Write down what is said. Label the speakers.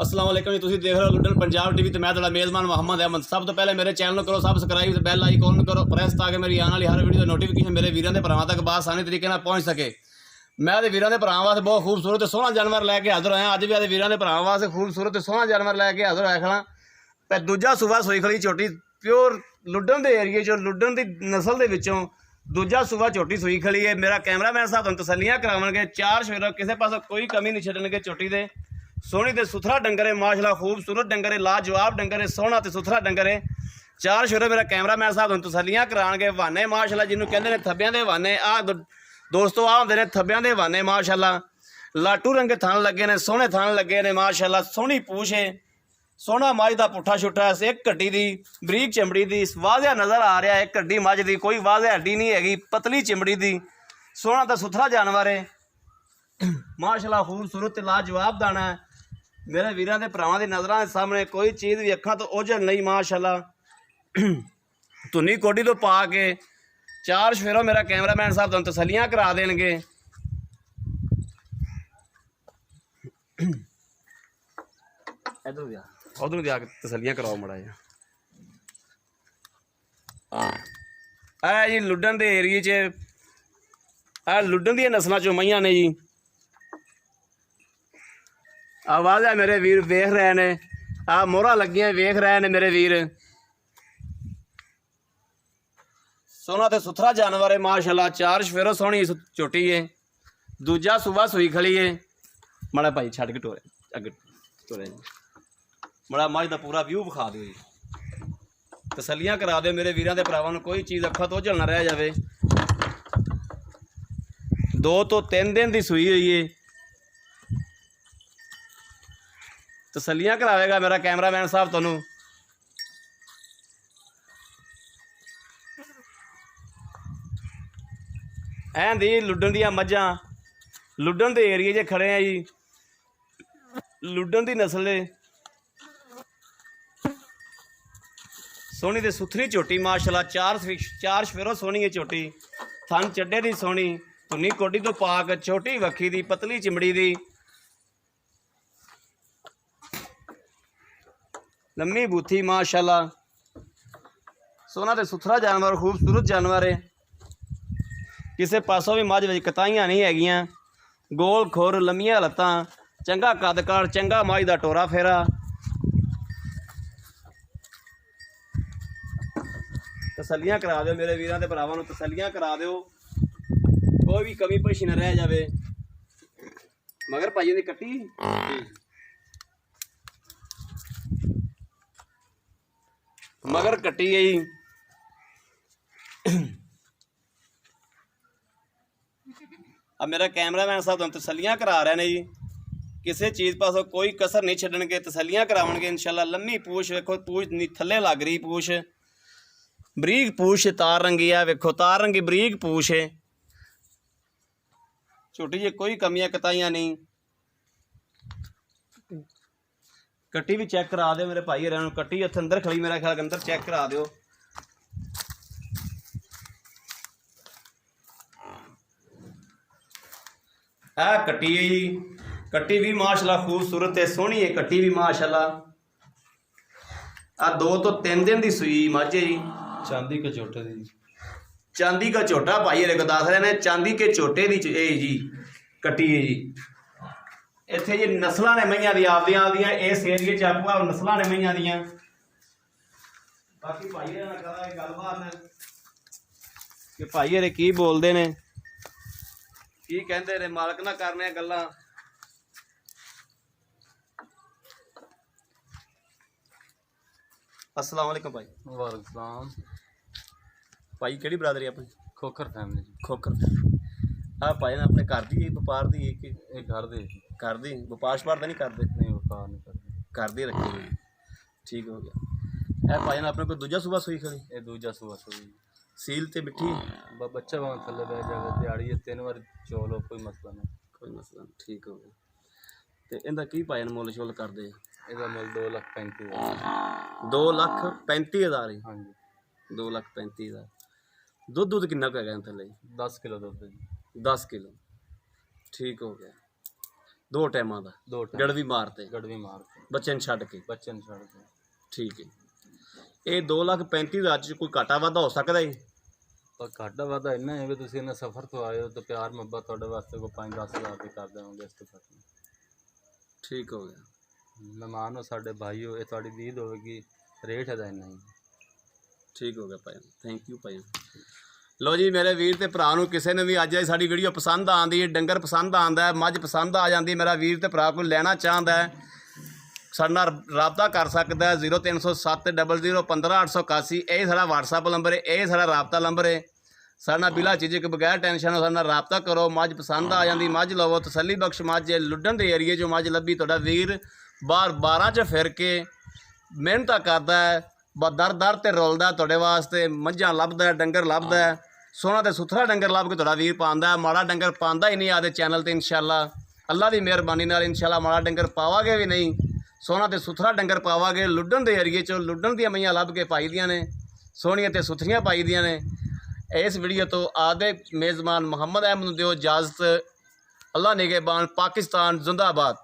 Speaker 1: अस्सलाम वालेकुम जी, तुसीं देख रहे हो लुडन पंजाब टीवी। तो मैं तुहाडा मेज़बान मोहम्मद अहमद। सब तो पहले मेरे चैनल करो सबसक्राइब, ते बैल आइकॉन करो प्रेस, ताकि मेरी आने वाली हर वीडियो नोटिफिकेशन मेरे वीरों के भरावां तक आसानी तरीके नाल पहुँच सके। मैं तो वीरों के भरावां वास्ते बहुत खूबसूरत सोहना जानवर लैके हाजिर होया। अज भी आदे वीरों के भरावां वास्ते खूबसूरत सोहना जानवर लैके हाजिर होया खड़ा। ते दूजा सूबा सोई खड़ी झोटी प्योर लुडन के एरिए चो, लुडन की नस्ल के विचों दूजा सूबा झोटी सूई खड़ी है। मेरा कैमरामैन साहब तुहानूं तसल्लियां करावणगे। चार शेर किसी पासों कोई कमी नहीं छड्डणगे झोटी दे। सोहनी ते सुथरा डंगर है, माशाअल्लाह खूबसूरत डंगर है, लाजवाब डंगर है, सोहना ते सुथरा डंगर है। चार शेर मेरा कैमरामैन साहब तुहानूं तसल्लियां कराणगे। हवाने माशाअल्लाह जिन्हों कहंदे ने थब्बियां दे हवाने, दोस्तों आ हुंदे ने थब्बियां दे हवाने। माशाअल्लाह लाटू रंगे थन लगे ने, सोहने थन लगे ने माशाअल्लाह। सोहनी पूछ है, सोहना मझ का पुट्ठा छुट्टा, एक कड्डी दी बरीक चमड़ी दी वाजिया नज़र आ रहा है। एक कड्डी मझ दी कोई वाजिया हड्डी नहीं हैगी, पतली चमड़ी दी, सोहना तो सुथरा जानवर है माशाअल्लाह। खूबसूरत लाजवाब दाना है। मेरे वीरों के भरावां दी नज़रां दे सामने कोई चीज़ भी अखां तो ओझल नहीं माशाअल्लाह। धुनी कोडी तो पा के चार शेरों मेरा कैमरामैन साहब तुहानूं तसल्लियां करा देणगे। इधर भी उधर भी आके तसल्लियां कराओ मड़ा जा। आ जी लुडन के एरिए च लुडन दी नस्लों चो मईयां ने जी। आवाज़ है मेरे वीर वेख रहे ने, आ मोहरा लगियां वेख रहे ने मेरे वीर। सोहना ते सुथरा जानवर है माशाअल्लाह। चार शेरों सोहनी झोटी है। दूजा सूबा सूई खड़ी है। मड़ा भाई छड़ के टोरे अगे टोरे मड़ा मझ का पूरा व्यू विखा दो जी। तसल्लियां करा दो मेरे वीरों के भरावां नूं, कोई चीज़ अखा तो ओझल ना रह जाए। 2 तो 3 दिन की सूई हुई है। तसल्लियां करावेगा मेरा कैमरामैन साहब तुहानूं। ऐं दी लुडन दियां मझां लुडन के एरिए च खड़े हैं जी। लुडन की नस्ल सोहनी ते सुथरी झोटी माशाअल्लाह। चार शेरों सोहनी है झोटी, थन चड्डे की सोहनी, धुनी कोडी तो पाक, छोटी वक्खी दी, पतली चिमड़ी दी, लम्मी बूथी माशाअल्लाह। सोहना ते सुथरा जानवर, खूबसूरत जानवर है। किसी पासों भी मझ विच कताइयां नहीं हैगियां। गोल खुर, लम्मियां लत्तां, चंगा कद काठ, चंगा मझ का टोरा फेरा। तसल्लियां करा दो मेरे वीरों के भरावां नूं, तसल्लियां करा दो, कोई भी कमी पेशी न रह जाए। मगर भाई दी कट्टी मगर कट्टी है जी। अब मेरा कैमरामैन साहब तुहानूं तसल्लियां करा रहे हैं जी। किसी चीज़ पासों कोई कसर नहीं छड्डणगे, तसल्लियां करावणगे इंशाअल्लाह। लम्मी पूछ वेखो, पूछ थल्ले लग रही, पूछ बरीक पूछ तार रंगी है, वेखो तार रंगी बरीक पूछ है। छोटी जी कोई कमियां कताइयां नहीं। कट्टी भी चेक करा दो मेरे भाई हरां नूं। कट्टी उत्थे अंदर खड़ी, मेरा ख्याल अंदर चेक करा दो। कट्टी है जी। कट्टी भी माशाअल्लाह खूबसूरत है, सोहनी है कट्टी भी माशाअल्लाह। 2 तो 3 दिन की सूई मझ है जी।
Speaker 2: चांदी के झोटे दी,
Speaker 1: चांदी का झोटा भाई हरे को दस रहे हैं। चांदी के झोटे की जी कट्टी है जी। इत्थे जी नस्लां ने मईयां दी आपदियां इस एरिए च आपू नस्लां ने मईयां दियां। बाकी भाई हरे नाल करा गलबात कि भाई हरे की बोलते ने, की कहते ने, मालक ना करने गल्लां। अस्सलाम वालेकुम भाई।
Speaker 2: वालेकुम सलाम।
Speaker 1: भाई केड़ी बरादरी अपनी?
Speaker 2: खोखर फैमिली जी।
Speaker 1: खोखर। भाई ने अपने घर दी व्यापार दी कि
Speaker 2: ये घर दे
Speaker 1: घर दी व्यापार शपार तो नहीं करते?
Speaker 2: नहीं, व्यापार नहीं करते,
Speaker 1: घर दी रखी हुई। ठीक हो गया। भाई ने अपने कोई दूजा सूबा सूई खड़ी?
Speaker 2: ये दूजा सुबह सुई
Speaker 1: सील ते मिट्टी
Speaker 2: बच्चा वहाँ थले बह जाए, दिहाड़ी 3 बार चोलो, कोई मसला नहीं।
Speaker 1: कोई मसला नहीं, ठीक हो गया। तो इनका की भाई ने मुल शुल करते?
Speaker 2: इसका मुल 2,35,000।
Speaker 1: 2,35,000 ही?
Speaker 2: हाँ जी।
Speaker 1: 2,35,000। दुध दुध किन्ना को है थले?
Speaker 2: 10 किलो दूध है जी।
Speaker 1: 10 किलो। ठीक हो गया। 2 ਟਾਈਮਾਂ ਦਾ
Speaker 2: 2 ਟਾਈਮ
Speaker 1: ਗੜਵੀ ਮਾਰਤੇ
Speaker 2: ਗੜਵੀ ਮਾਰ ਕੇ
Speaker 1: ਬੱਚੇ ਨੂੰ ਛੱਡ ਕੇ।
Speaker 2: ਬੱਚੇ ਨੂੰ ਛੱਡ ਕੇ।
Speaker 1: ਠੀਕ ਹੈ। ਇਹ 2,35,000 ਚ ਕੋਈ ਘਾਟਾ ਵਾਧਾ ਹੋ ਸਕਦਾ ਹੈ?
Speaker 2: ਪਰ ਘਾਟਾ ਵਾਧਾ ਇੰਨਾ ਹੈ ਵੀ ਤੁਸੀਂ ਇਹਨਾਂ ਸਫ਼ਰ ਤੋਂ ਆਏ ਹੋ ਤਾਂ ਪਿਆਰ ਮੁਹੱਬਤ ਤੁਹਾਡੇ ਵਾਸਤੇ ਕੋਈ 5-10 ਹਜ਼ਾਰ ਦੀ ਕਰ ਦੇਵਾਂਗੇ, ਇਸ ਤੋਂ ਘੱਟ ਨਹੀਂ।
Speaker 1: ਠੀਕ ਹੋ ਗਿਆ।
Speaker 2: ਮਹਿਮਾਨ ਹੋ, ਸਾਡੇ ਭਾਈ ਹੋ, ਇਹ ਤੁਹਾਡੀ ਦੀਦ ਹੋਵੇਗੀ, ਰੇਟ ਇਹਦਾ ਇੰਨਾ ਹੀ।
Speaker 1: ਠੀਕ ਹੋ ਗਿਆ ਭਾਈ, ਥੈਂਕ ਯੂ ਭਾਈ। ਲਓ ਜੀ ਮੇਰੇ ਵੀਰ ਤੇ ਭਰਾ ਨੂੰ ਕਿਸੇ ਨੂੰ ਵੀ ਅੱਜ ਦੀ ਸਾਡੀ ਵੀਡੀਓ ਪਸੰਦ ਆਉਂਦੀ ਹੈ, ਡੰਗਰ ਪਸੰਦ ਆਉਂਦਾ ਹੈ, ਮੱਝ ਪਸੰਦ ਆ ਜਾਂਦੀ, ਮੇਰਾ ਵੀਰ ਤੇ ਭਰਾ ਕੋਈ ਲੈਣਾ ਚਾਹੁੰਦਾ ਹੈ ਸਾਡੇ ਨਾਲ ਰਾਬਤਾ ਕਰ ਸਕਦਾ ਹੈ। 0307 00 15 881 ਇਹ ਸਾਡਾ WhatsApp ਨੰਬਰ ਹੈ, ਇਹ ਸਾਡਾ ਰਾਬਤਾ ਨੰਬਰ ਹੈ। ਸਾਡੇ ਨਾਲ ਬਿਲਾ ਝਿਜਕ ਬਗੈਰ ਟੈਨਸ਼ਨ ਸਾਡੇ ਨਾਲ ਰਾਬਤਾ ਕਰੋ। ਮੱਝ ਪਸੰਦ ਆ ਜਾਂਦੀ ਮੱਝ ਲਵੋ, ਤਸੱਲੀ ਬਖਸ਼ ਮੱਝ। ਲੁੱਡਣ ਦੇ ਏਰੀਏ 'ਚੋਂ ਮੱਝ ਲੱਭੀ, ਤੁਹਾਡਾ ਵੀਰ ਬਾਹਰ 12 'ਚ ਫਿਰ ਕੇ ਮਿਹਨਤਾਂ ਕਰਦਾ ਹੈ, ਦਰ ਦਰ ਤੇ ਰੁਲਦਾ ਤੁਹਾਡੇ ਵਾਸਤੇ, ਮੱਝਾਂ ਲੱਭਦਾ, ਡੰਗਰ ਲੱਭਦਾ, ਸੋਹਣਾ ਤੇ ਸੁਥਰਾ ਡੰਗਰ ਲੱਭ ਕੇ ਤੁਹਾਡਾ ਵੀਰ ਪਾਉਂਦਾ। ਮਾੜਾ ਡੰਗਰ ਪਾਉਂਦਾ ਹੀ ਨਹੀਂ ਆਦੇ ਚੈਨਲ ਤੇ। ਇਨਸ਼ਾਅੱਲਾ ਅੱਲਾ ਦੀ ਮਿਹਰਬਾਨੀ ਨਾਲ ਇਨਸ਼ਾਅੱਲਾ ਮਾੜਾ ਡੰਗਰ ਪਾਵਾਂਗੇ ਵੀ ਨਹੀਂ, ਸੋਹਣਾ ਤੇ ਸੁਥਰਾ ਡੰਗਰ ਪਾਵਾਂਗੇ। ਲੁੱਡਣ ਦੇ ਏਰੀਏ 'ਚੋਂ ਲੁੱਡਣ ਦੀਆਂ ਮਈਆਂ ਲੱਭ ਕੇ ਪਾਈ ਦੀਆਂ ਨੇ, ਸੋਹਣੀਆਂ ਤੇ ਸੁਥਰੀਆਂ ਪਾਈ ਦੀਆਂ ਨੇ। ਇਸ ਵੀਡੀਓ ਤੋਂ ਆਦੇ ਮੇਜ਼ਬਾਨ ਮੁਹੰਮਦ ਅਹਿਮਦ ਨੂੰ ਦਿਓ ਇਜਾਜ਼ਤ। ਅੱਲਾ ਨਿਗਹਿਬਾਨ। ਪਾਕਿਸਤਾਨ ਜ਼ਿੰਦਾਬਾਦ।